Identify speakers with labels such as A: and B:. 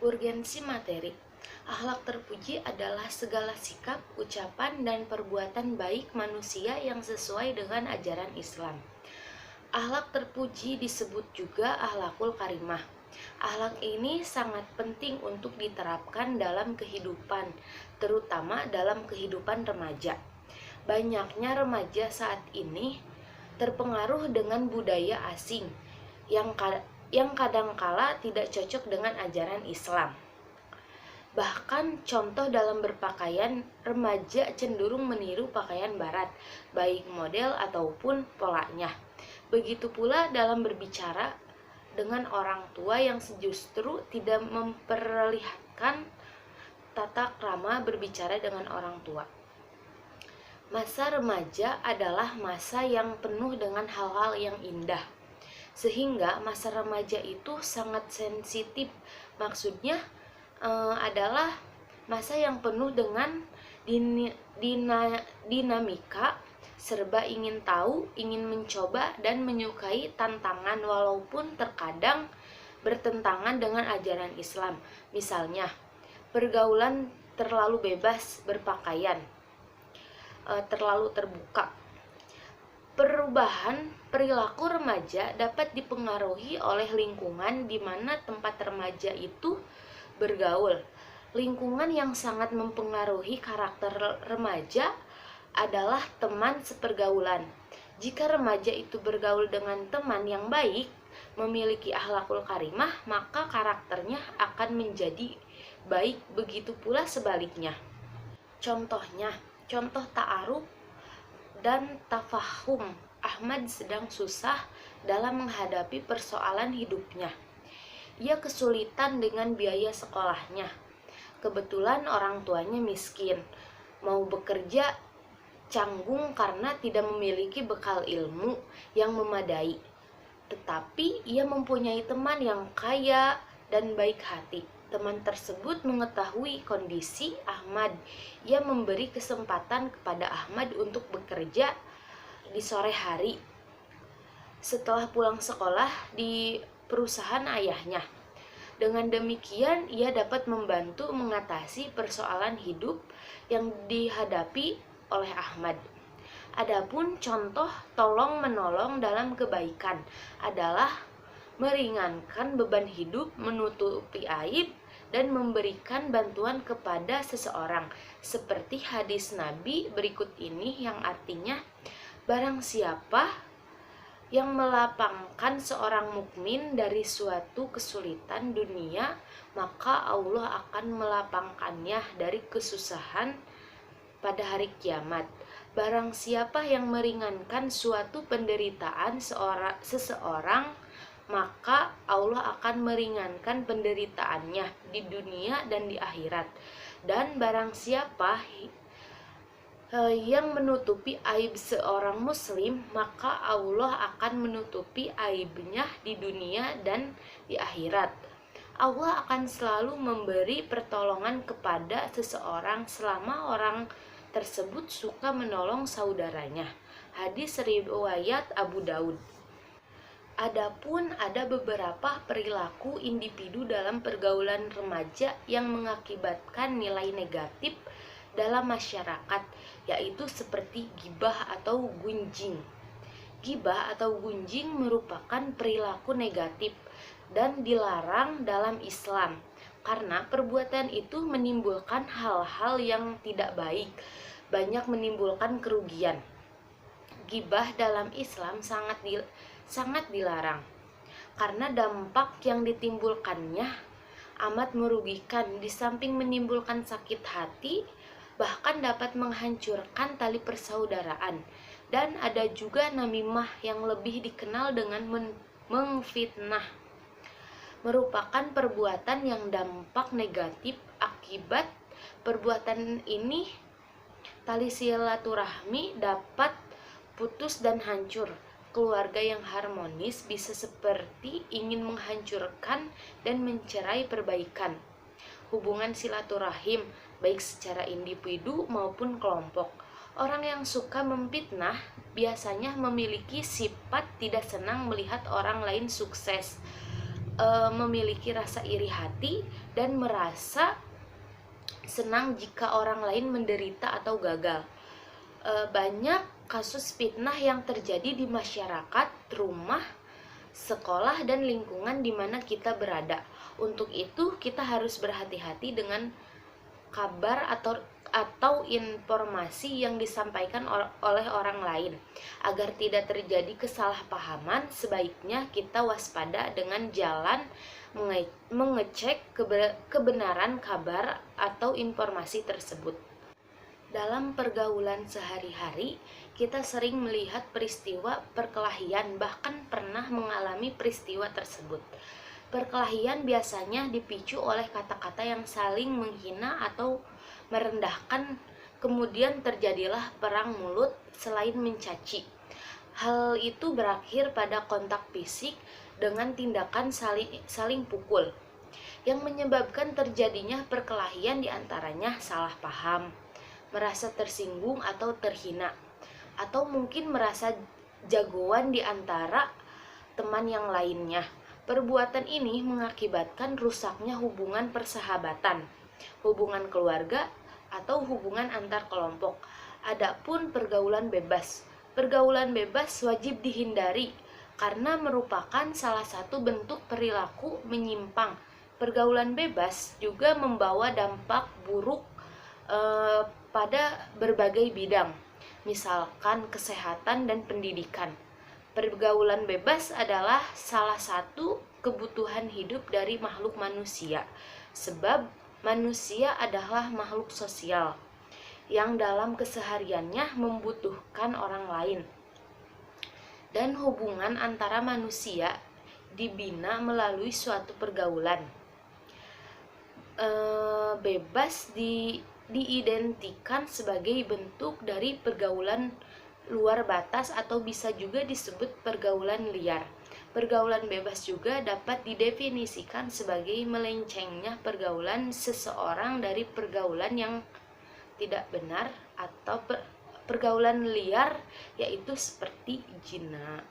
A: Urgensi materi. Akhlak terpuji adalah segala sikap, ucapan, dan perbuatan baik manusia yang sesuai dengan ajaran Islam. Akhlak terpuji disebut juga akhlakul karimah. Akhlak ini sangat penting untuk diterapkan dalam kehidupan, terutama dalam kehidupan remaja. Banyaknya remaja saat ini terpengaruh dengan budaya asing yang kadangkala tidak cocok dengan ajaran Islam. Bahkan contoh dalam berpakaian, remaja cenderung meniru pakaian barat, baik model ataupun polanya. Begitu pula dalam berbicara dengan orang tua yang justru tidak memperlihatkan tata krama berbicara dengan orang tua. Masa remaja adalah masa yang penuh dengan hal-hal yang indah. Sehingga masa remaja itu sangat sensitif. Maksudnya adalah masa yang penuh dengan dinamika, serba ingin tahu, ingin mencoba, dan menyukai tantangan walaupun terkadang bertentangan dengan ajaran Islam. Misalnya, pergaulan terlalu bebas berpakaian, terlalu terbuka. Perubahan perilaku remaja dapat dipengaruhi oleh lingkungan di mana tempat remaja itu bergaul. Lingkungan yang sangat mempengaruhi karakter remaja adalah teman sepergaulan. Jika remaja itu bergaul dengan teman yang baik, memiliki akhlakul karimah, maka karakternya akan menjadi baik, begitu pula sebaliknya. Contoh ta'aruf dan tafahum. Ahmad sedang susah dalam menghadapi persoalan hidupnya. Ia kesulitan dengan biaya sekolahnya. Kebetulan orang tuanya miskin. Mau bekerja canggung karena tidak memiliki bekal ilmu yang memadai. Tetapi ia mempunyai teman yang kaya dan baik hati. Teman tersebut mengetahui kondisi Ahmad. Ia memberi kesempatan kepada Ahmad untuk bekerja di sore hari setelah pulang sekolah di perusahaan ayahnya. Dengan demikian, ia dapat membantu mengatasi persoalan hidup yang dihadapi oleh Ahmad. Adapun contoh tolong-menolong dalam kebaikan adalah meringankan beban hidup, menutupi aib, dan memberikan bantuan kepada seseorang. Seperti hadis Nabi berikut ini yang artinya, barang siapa yang melapangkan seorang mukmin dari suatu kesulitan dunia, maka Allah akan melapangkannya dari kesusahan pada hari kiamat. Barang siapa yang meringankan suatu penderitaan seseorang, maka Allah akan meringankan penderitaannya di dunia dan di akhirat. Dan barang siapa yang menutupi aib seorang muslim, maka Allah akan menutupi aibnya di dunia dan di akhirat. Allah akan selalu memberi pertolongan kepada seseorang selama orang tersebut suka menolong saudaranya. Hadis riwayat Abu Daud. Adapun ada beberapa perilaku individu dalam pergaulan remaja yang mengakibatkan nilai negatif dalam masyarakat, yaitu seperti ghibah atau gunjing. Ghibah atau gunjing merupakan perilaku negatif dan dilarang dalam Islam karena perbuatan itu menimbulkan hal-hal yang tidak baik, banyak menimbulkan kerugian. Ghibah dalam Islam sangat dilarang karena dampak yang ditimbulkannya amat merugikan. Di samping menimbulkan sakit hati, bahkan dapat menghancurkan tali persaudaraan. Dan ada juga namimah yang lebih dikenal dengan mengfitnah, merupakan perbuatan yang dampak negatif. Akibat perbuatan ini, tali silaturahmi dapat putus dan hancur. Keluarga yang harmonis bisa seperti ingin menghancurkan dan mencerai perbaikan hubungan silaturahim, baik secara individu maupun kelompok. Orang yang suka memfitnah biasanya memiliki sifat tidak senang melihat orang lain sukses. memiliki rasa iri hati dan merasa senang jika orang lain menderita atau gagal. Banyak kasus fitnah yang terjadi di masyarakat, rumah, sekolah, dan lingkungan di mana kita berada. Untuk itu, kita harus berhati-hati dengan kabar atau informasi yang disampaikan oleh orang lain. Agar tidak terjadi kesalahpahaman, sebaiknya kita waspada dengan jalan mengecek kebenaran kabar atau informasi tersebut. Dalam pergaulan sehari-hari, kita sering melihat peristiwa perkelahian, bahkan pernah mengalami peristiwa tersebut. Perkelahian biasanya dipicu oleh kata-kata yang saling menghina atau merendahkan, kemudian terjadilah perang mulut selain mencaci. Hal itu berakhir pada kontak fisik dengan tindakan saling pukul, yang menyebabkan terjadinya perkelahian diantaranya salah paham, merasa tersinggung atau terhina, atau mungkin merasa jagoan di antara teman yang lainnya. Perbuatan ini mengakibatkan rusaknya hubungan persahabatan, hubungan keluarga, atau hubungan antar kelompok. Adapun pergaulan bebas. Pergaulan bebas wajib dihindari karena merupakan salah satu bentuk perilaku menyimpang. Pergaulan bebas juga membawa dampak buruk pada berbagai bidang, misalkan kesehatan dan pendidikan. Pergaulan bebas adalah salah satu kebutuhan hidup dari makhluk manusia, sebab manusia adalah makhluk sosial yang dalam kesehariannya membutuhkan orang lain. Dan hubungan antara manusia dibina melalui suatu pergaulan. Bebas diidentikan sebagai bentuk dari pergaulan luar batas atau bisa juga disebut pergaulan liar. Pergaulan bebas juga dapat didefinisikan sebagai melencengnya pergaulan seseorang dari pergaulan yang tidak benar atau pergaulan liar, yaitu seperti zina.